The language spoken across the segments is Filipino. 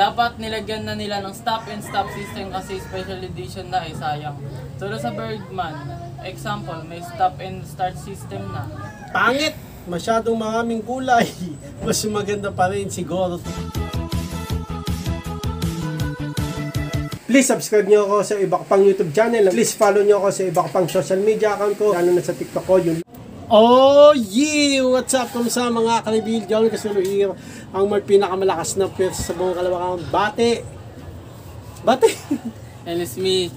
dapat nilagyan na nila ng stop and stop system kasi special edition na sayang. Tulad sa Birdman, example, may stop and start system na. Pangit! Masyadong maraming kulay. Mas maganda pa rin siguro. Please subscribe nyo ako sa iba ko pang YouTube channel. Please follow nyo ako sa iba ko pang social media account ko. Lalo na sa TikTok ko. Yun. Oh yeah! What's up? Kamusta mga kanibil? Diyan Casulo here. Ang may pinakamalakas na pwersa sa buong Kalawakan. Bate! Bate! And it's me.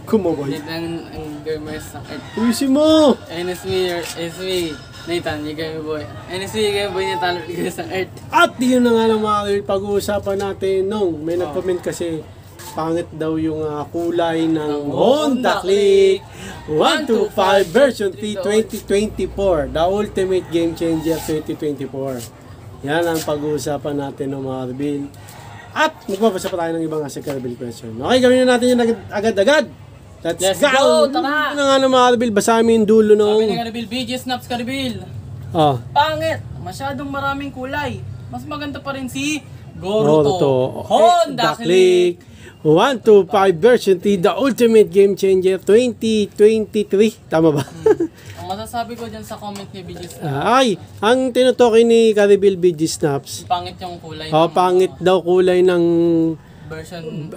Kumaboy. Nathan ang gamers ng Earth. Ayusin mo! And it's me. Nathan, yung game boy. And it's me, game boy Nathan, gamers ng Earth. At yun na nga ng mga pag-uusapan natin nung may nag-comment kasi pangit daw yung kulay ng Honda Click 125 version 3 2024, the ultimate game changer 2024. Yan ang pag-uusapan natin ng mga reveal. At magbabasa pa tayo ng ibang asik reveal question. Okay, gawin na natin yun agad-agad. Let's go! Tara! Ano nga ng mga reveal, basahin yung dulo nung... Sabi ng reveal, BG Snaps ka reveal. Oh. Pangit! Masyadong maraming kulay. Mas maganda pa rin si Goruto. Honda Click 125 version 3, the ultimate game changer 2023. Tama ba? Ang masasabi ko dyan sa comment ni BG Snaps. Ay, ang tinutukoy ni Caribil BG Snaps. Pangit yung kulay. Oh, pangit daw kulay ng version.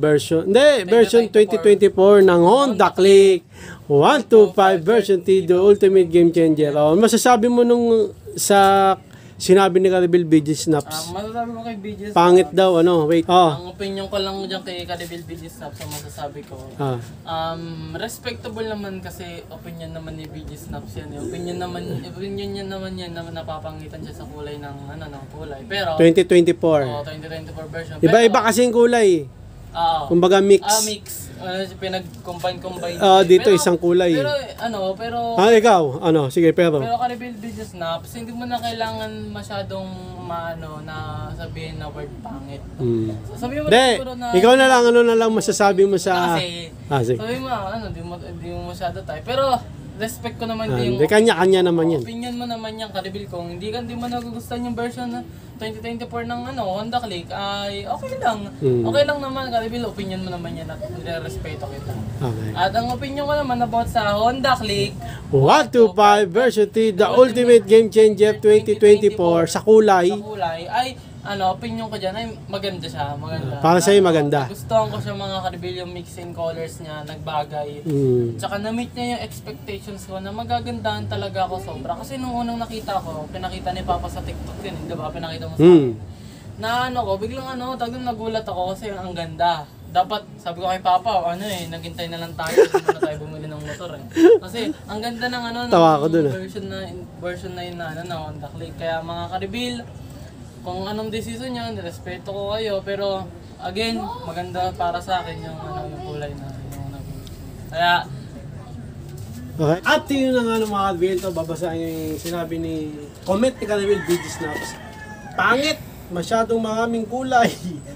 Version. Hindi, version 2024 ng Honda Click 125 version 3, the ultimate game changer. Oh, masasabi mo nung sa sinabi ni Caribil BG Snaps? Masasabi ko kay BG Snaps. Pangit daw, wait. Ang opinion ko lang dyan kay Caribil BG Snaps ang masasabi ko. Respectable naman kasi opinion naman ni BG Snaps yan. Opinion niya naman yan na napapangitan siya sa kulay ng kulay. Pero 2024. 2024 version. Iba-iba kasi yung kulay. Kumbaga mix. Mix. Pinag-combine. Dito pero, isang kulay. Pero ikaw, sige, pero Caribil BG Snaps, hindi mo na kailangan masyadong na sabihin na word pangit. Sabihin mo siguro na ikaw na lang masasabi mo sa kasi sabihin mo di mo masyado tayo. Pero respect ko naman din yung kanya-kanya naman yan. Opinion mo naman yan, Caribil, kung hindi mo nagugustuhan yung version na 2024 ng Honda Click ay okay lang. Okay lang naman, Caribil, opinion mo naman yan at nire-respeto kita. Okay. At ang opinion ko naman about sa Honda Click 125 version 3, the ultimate game changer 2024 sa kulay ay opinion ko dyan ay maganda siya, maganda. Para sa'yo maganda. Gustuhan ko siya mga Caribil, yung mixing colors niya, nagbagay. Tsaka na-meet niya yung expectations ko na magagandahan talaga ako sobra. Kasi nung unang nakita ko, pinakita ni Papa sa TikTok yun, di ba? Pinakita mo sa akin. Na biglang nagulat ako kasi ang ganda. Dapat, sabi ko kay Papa, naghintay na lang tayo, hindi na tayo bumili ng motor Kasi ang ganda ng tawa ko dun, version na yun na Honda Click. Kaya mga Caribil, kung anong decision nyo, respeto ko kayo, pero again, maganda para sa akin yung kulay na kaya okay. At yun na nga ng mga Caribil, babasahin yung sinabi ni comment ni Caribil BG Snaps. Pangit! Masyadong maraming kulay.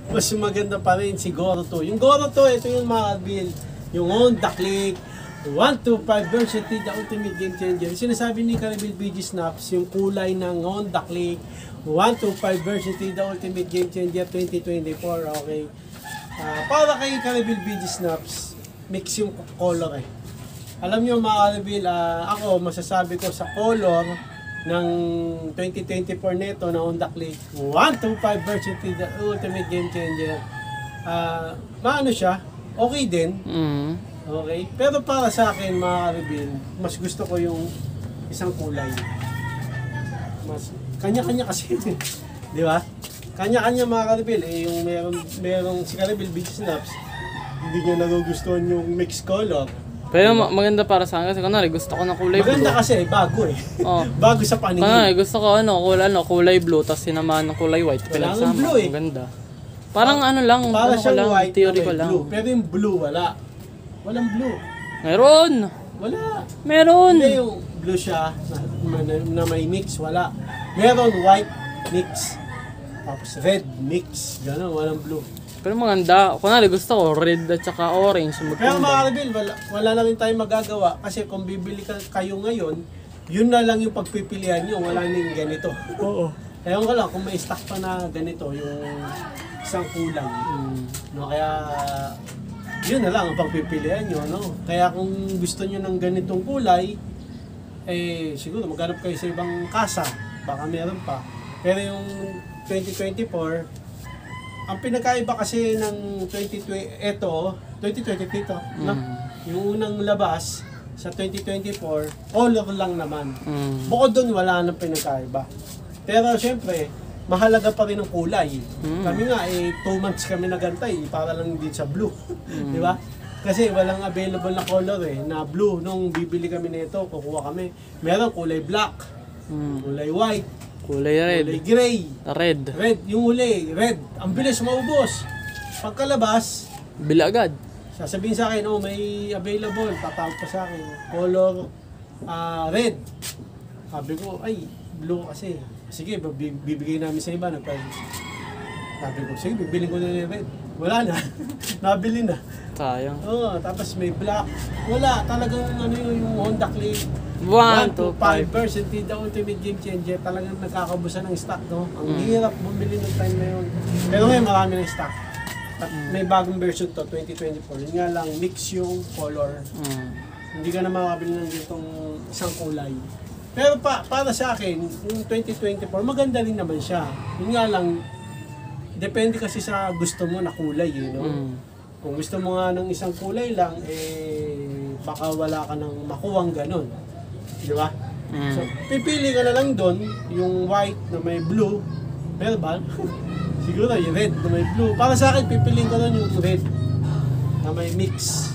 Mas maganda pa rin si Goruto. Yung Goruto, ito yung mga Caribil, yung Honda Click 125 version 3, the ultimate game changer. Sinasabi ni Caribil BG Snaps, yung kulay ng Honda Click 125 version 3, the ultimate game changer 2024. Okay. Para kay Caribil BG Snaps, mix yung color Alam nyo mga Caribil, ako masasabi ko sa color ng 2024 neto na Honda Click 125 version 3, the ultimate game changer. Siya, okay din. Okay? Pero para sa akin mga Caribil, mas gusto ko yung isang kulay. Mas kanya-kanya kasi, di ba? Kanya-kanya mga Caribil, yung merong si Caribil BG Snaps, hindi niya nagugustuhan yung mixed color. Pero maganda para sa akin kasi gusto ko ng kulay blue. Maganda kasi, bago bago sa paningin. Gusto ko kulay blue, tapos sinamahan ng kulay white. Kailangan blue Maganda. Parang para siyang white, theory ko lang. Blue. Pero yung blue, wala. Walang blue. Meron! Wala. Meron! Hindi yung blue siya na may mix, wala. Meron white mix. Tapos red mix. Gano'n, walang blue. Pero maganda. Gusto ko red at saka orange. Kaya mga Caribil, wala na rin tayong magagawa. Kasi kung bibili kayo ngayon, yun na lang yung pagpipilian nyo. Wala nang ganito. Oo. Ewan ko lang kung may stock pa na ganito. Yung isang kulay. No, kaya yun na lang ang pagpipilian nyo, no? Kaya kung gusto nyo ng ganitong kulay, eh siguro maghanap kayo sa ibang kasa, baka meron pa. Pero yung 2024, ang pinakaiba kasi ng 2023 to, no? Yung unang labas sa 2024, color lang naman. Bukod doon, wala nang pinakaiba. Pero syempre, mahalaga pa rin ang kulay. Kami nga, 2 months kami nagantay para lang din sa blue. Di ba? Kasi walang available na color na blue. Nung bibili kami nito, kukuha kami. Meron kulay black, kulay white, Kulay red. kulay gray, Red. red. Yung huli, red. Ang bilis maubos. Pagkalabas, Bila agad. sasabihin sa akin, may available. Tatawag pa sa akin, color red. Sabi ko, ay, blue kasi. Sige, bibigay namin sa iba. Sabi ko, sige, bibili ko na yung red. Wala na. Nabili na. Sayang. Tapos may black. Wala. Talagang yung Honda Click. 1 to 5. 1 to 5% the ultimate game changer. Talagang nagkakabusan ng stock, no? Ang hirap bumili ng time na yun. Pero ngayon marami ng stock. At may bagong version to, 2024. Yun nga lang, mix yung color. Hindi ka na makakabili ng ganitong isang kulay. Pero para sa akin, yung 2024, maganda rin naman siya. Yun nga lang, depende kasi sa gusto mo na kulay, no? Kung gusto mo nga ng isang kulay lang, baka wala ka nang makuwang ganun. Di ba? So, pipili ka na lang doon, yung white na may blue, pero ba? Siguro yung red na may blue. Para sa akin, pipiliin ko doon yung red na may mix.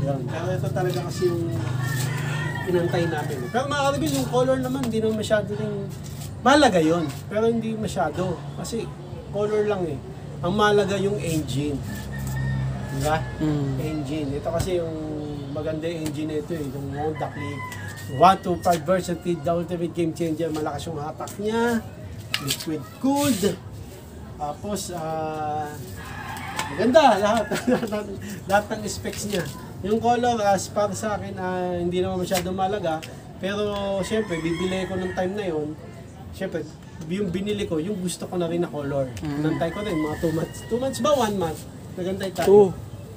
Yan. Pero ito talaga kasi yung pinantay namin. Pero mga karibin, yung color naman, hindi naman masyado rin malaga yun. Pero hindi masyado. Kasi color lang Ang malaga yung engine. Diba? Engine. Ito kasi yung maganda yung engine nito yung Honda Click. 1 to 5 versatility, the ultimate game changer. Malakas yung hatak niya. Liquid cooled. Tapos, maganda lahat. lahat ng specs niya. Yung color, para sa akin, hindi naman masyadong malaga. Pero, syempre, bibili ko ng time na yun. Syempre, yung binili ko, yung gusto ko na rin na color. Nantay ko rin, mga 2 months. 2 months ba? 1 month? Nagantay tayo.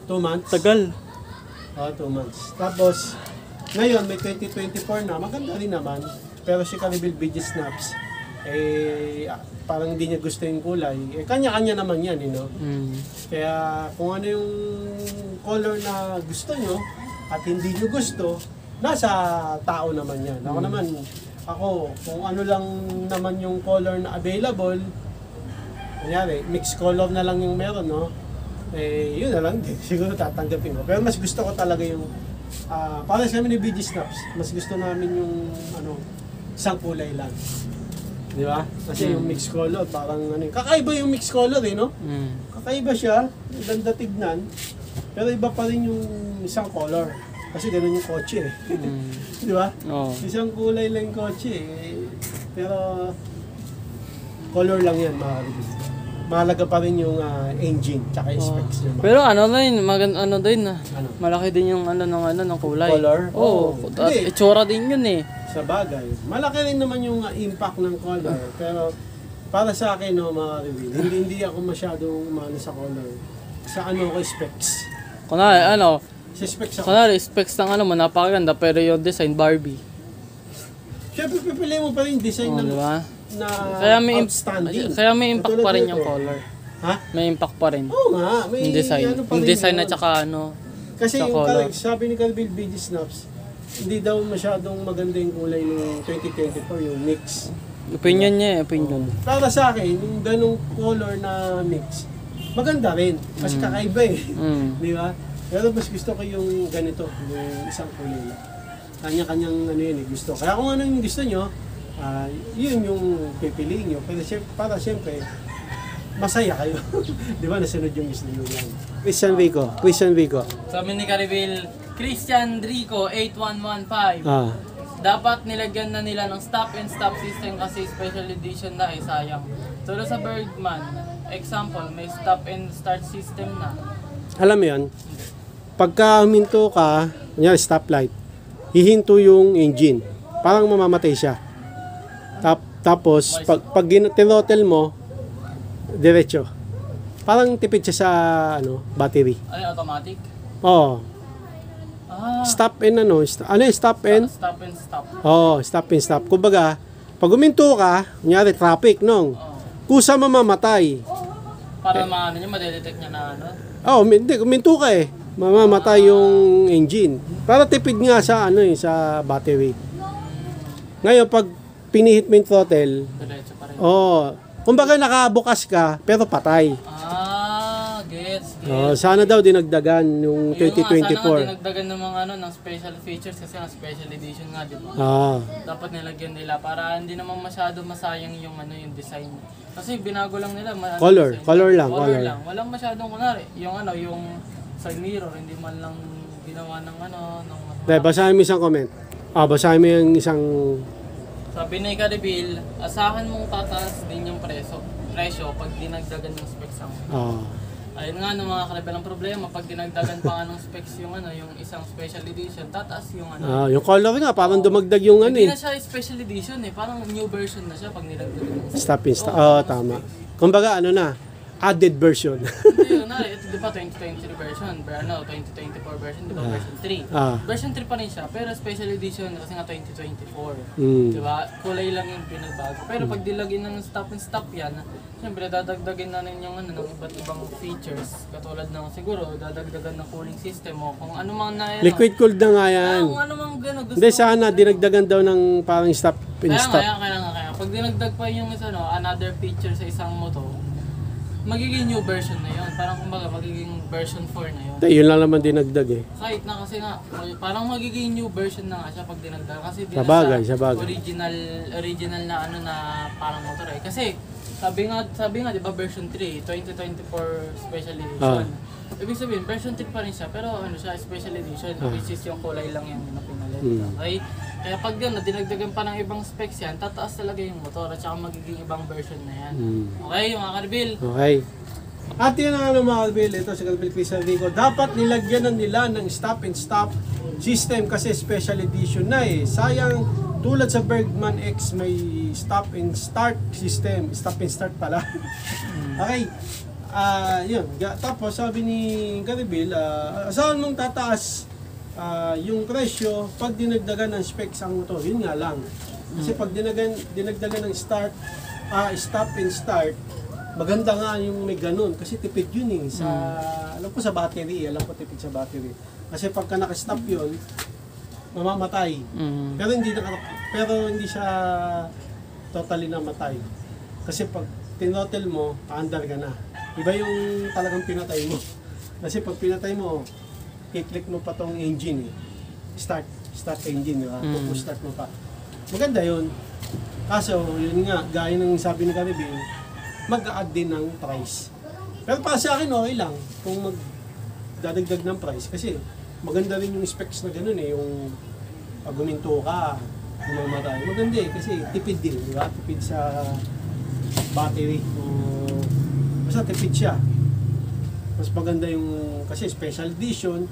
2 months? Tagal. 2 months. Tapos, ngayon, may 2024 na. Maganda rin naman. Pero si Caribbean BG Snaps, parang hindi niya gusto yung kulay. Kanya-kanya naman yan, Kaya kung ano yung color na gusto nyo at hindi nyo gusto, nasa tao naman yan. Ako, kung ano lang naman yung color na available, kunyari, mixed color na lang yung meron, yun na lang din. Siguro tatanggapin ko. Pero mas gusto ko talaga yung, para sa kami ni BG Snaps, mas gusto namin yung, isang kulay lang. Di ba? Kasi yung mixed color, parang kakaiba yung mixed color no? Kakaiba siya, ganda tignan, pero iba pa rin yung isang color. Kasi ganun yung kotse Di ba? Isang kulay lang yung kotse pero color lang yan, mga karibin. Mahalaga pa rin yung engine, tsaka specs niya. Pero malaki din yung ng kulay. Color? At itsura din yun Sa bagay. Malaki rin naman yung impact ng color. Pero para sa akin, mga karibin, hindi ako masyadong umano sa color. Sa ko specs. Sa specs ako. Specs ng napakaganda pero yung design Barbie. Siyempre, pipili mo pa rin yung design Diba? na outstanding. Kaya may impact Katulad pa rin nito. yung color. Ha? May impact pa rin. Oo nga. May Yung design. pa Yung rin design yun. at saka Kasi sa yung color. sabi ni Caribbean BG Snaps, hindi daw masyadong maganda yung kulay ng 2024, yung mix. Opinion niya opinion. Para sa akin, yung ganong color na mix, maganda rin. Kasi kakaiba Di ba? Pero mas gusto ko yung ganito, yung isang kulay lang. Kanya-kanyang gusto. Kaya kung ano yung gusto nyo, yun yung pipiliin nyo. Pero para siyempre, masaya kayo. Di ba? Nasunod yung gusto nyo yan. Christian Rico. Sabi ni Caribbean, Christian Rico 8115. Dapat nilagyan na nila ng stop and stop system kasi special edition na sayang. Tulad sa Bergman, example, may stop and start system na. Alam mo yan, pagka huminto ka, kunyari stoplight, hihinto yung engine. Parang mamamatay siya. Tapos, pag tinotel mo, diretso. parang tipid siya sa ano, battery. Ay, automatic? Oh, stop and ano, ano yung stop and? Stop and stop. Oh, stop and stop. Kumbaga, pag uminto ka, kunyari traffic, nung, kusa mamamatay. Para maano niya, madedetect niya na ano? Oh, hindi, uminto ka eh. Mamamatay yung engine. Para tipid nga sa ano eh, sa battery. Ngayon, pag pinihit mo yung throttle, Diretso pa rin. oh, kumbaga nakabukas ka, pero patay. Gets. Oh, sana daw dinagdagan yung Sana nga 2024. dinagdagan ng mga ano, ng special features kasi nga special edition nga, di ba? Ah, Dapat nilagyan nila para hindi naman masyado masayang yung ano, yung design. Kasi binago lang nila. Color, design. color lang, Color color. lang. Walang masyadong kunwari. Yung ano, yung side mirror, hindi man lang ginawa ng ano, ng basahin mo isang comment. Basahin mo yung isang... Sabi ni Caribil, asahan mong tataas din yung presyo pag dinagdagan ng specs ang. Ayun nga no mga Karibel, ang problema pag dinagdagan pa nga ng specs yung ano, yung isang special edition, tataas yung ano. yung color nga, parang dumagdag yung ano Hindi eh. na siya special edition eh, parang new version na siya pag nilagdagan ng specs. Stop and stop. Tama. Kumbaga ano na, added version. Hindi yun na, ito di ba 2023 version, ano, 2024 version, di ba version 3. Version 3 pa rin siya, pero special edition kasi nga 2024. Di ba? Kulay lang yung pinagbago. Pero pag dilagin na ng stop and stop yan, siyempre dadagdagin na rin yung ano, ng iba't ibang features. Katulad ng siguro, dadagdagan ng cooling system mo. Kung ano mang na Liquid cooled na nga yan. kung ano mang gano'n gusto Hindi, mo. sana dinagdagan daw ng parang stop and stop. Kaya. Pag dinagdag pa yung isa, no, another feature sa isang moto, magiging new version na yun. Parang kumbaga magiging version 4 na yun. Yun lang naman dinagdag eh. Kahit na kasi nga, parang magiging new version na nga siya pag dinagdag. Kasi di na Sabagay, siya sabagay. original na ano na parang motor eh. Kasi sabi nga di ba version 3, 2024 special edition. Ibig sabihin, version 3 pa rin siya, pero ano siya, special edition, which is yung kulay lang yung pinalit. Okay? Kaya pag yun, dinagdagan pa ng ibang specs yan, tataas talaga yung motor at saka magiging ibang version na yan. Okay, mga Karbil? Okay. At yun ang ano mga Karbil, ito si Karbil Crystal Rico, dapat nilagyan na nila ng stop and stop system kasi special edition na eh. Sayang, tulad sa Bergman X may stop and start system. Stop and start pala. Okay. Yun. Tapos sabi ni Karbil, asahan mong tataas yung presyo pag dinagdagan ng specs ang motor. Yun nga lang. Kasi pag dinagdagan ng stop and start, maganda nga yung may ganun. Kasi tipid yun eh. Alam ko sa battery. Alam ko tipid sa battery. Kasi pagka nakastop yun, mamamatay. Pero hindi siya totally namatay. Kasi pag tinrotel mo, paandar ka na. Iba yung talagang pinatay mo. Kasi pag pinatay mo, i-click mo pa tong engine eh. Start engine, diba? Start mo pa. Maganda yun. Kaso, yun nga, gaya ng sabi ni Caribbean, mag-a-add din ng price. Pero para sa akin, okay lang kung magdadagdag ng price. Kasi maganda rin yung specs na ganun eh. Yung pag guminto ka, mamatay. Maganda eh, kasi tipid din, di ba? Tipid sa battery. Basta tipid siya. Mas maganda yung, kasi special edition,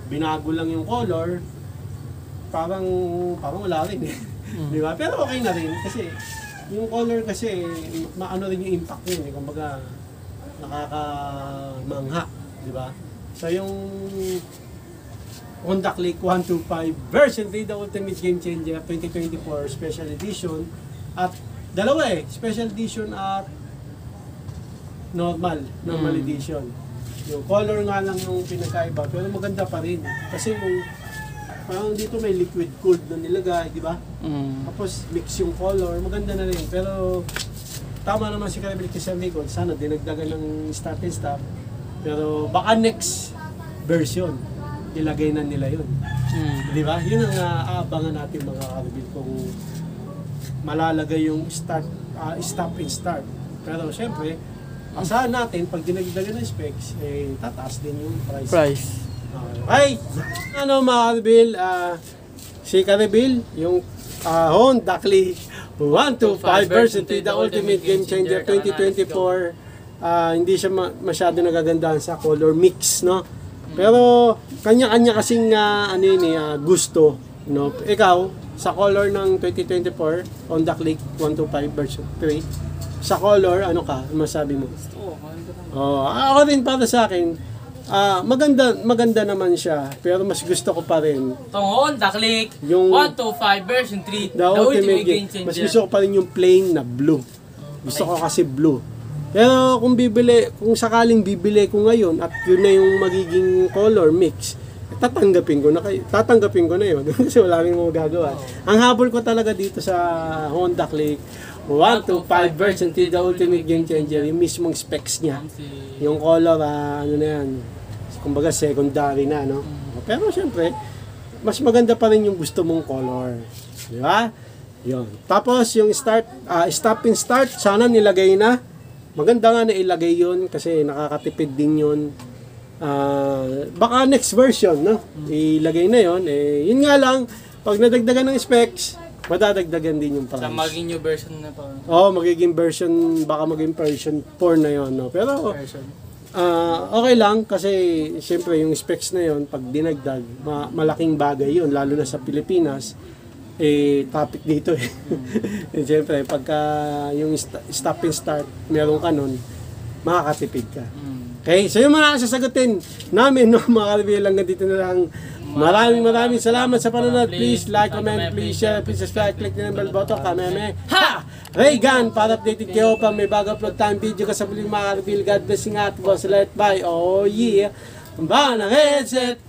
binago lang yung color, parang wala rin eh. Di ba? Pero okay na rin kasi yung color kasi maano rin yung impact yun eh. Kumbaga nakakamangha, di ba? So yung Honda Click 125 version 3, the ultimate game changer 2024 special edition at dalawa eh, special edition at normal edition. Yung color nga lang yung pinagkaiba, pero maganda pa rin. Kasi yung parang dito may liquid cooled na nilagay, di ba? Tapos mix yung color, maganda na rin. Pero tama naman si Caribbean Crystal Rico, sana dinagdagan ng start and stop. Pero baka next version, ilagay na nila yun. Di ba? Yun ang aabangan natin mga Caribbean kung malalagay yung stop and start. Pero syempre, asahan natin, pag dinagdagan ng specs, tataas din yung price. Okay. Ano mga Caribbean, si Caribbean, yung Honda Click 125 version 3, the ultimate game changer 2024. Hindi siya masyado nagagandahan sa color mix, no? Pero kanya-kanya kasing gusto, no? Ikaw, sa color ng 2024 Honda Click 125 version 3, sa color, ano ka? Ano masabi mo? Oo, maganda. Oh, ako rin para sa akin, maganda naman siya, pero mas gusto ko pa rin Itong Honda Click, Yung- 125 version 3, the ultimate game. Mas gusto ko pa rin yung plain na blue. Gusto ko kasi blue. Pero kung sakaling bibili ko ngayon at yun na yung magiging color mix, tatanggapin ko na yun kasi wala rin mo magagawa. Ang habol ko talaga dito sa Honda Click 125 version 3, the ultimate game changer, yung mismong specs niya. Yung color, ano na yan, kumbaga secondary na, no? Pero syempre, mas maganda pa rin yung gusto mong color. Di ba? Yun. Tapos yung stop and start, sana nilagay na. Maganda nga na ilagay yun kasi nakakatipid din yun. Baka next version, no? Ilagay na yun. Yun nga lang, pag nadagdagan ng specs, madadagdagan din yung price. Sa maging new version na pa. Magiging version, baka maging version 4 na yun, no? Pero, Version. okay lang kasi siyempre yung specs na yun, pag dinagdag, malaking bagay yun, lalo na sa Pilipinas, topic dito eh. Siyempre, pagka yung stop and start, meron ka nun, makakatipid ka. Okay, so yung mga sasagutin namin, no, mga kalbilang, dito na lang. Maraming salamat sa panonood. Please like, comment, please share, please subscribe, click the bell button, kameme. Ha! Raygun, para updated kayo pa may bago upload tayong video ka sa muling mga kalbil. God bless nga at boss, let bye. Oh yeah! Ba ng headset!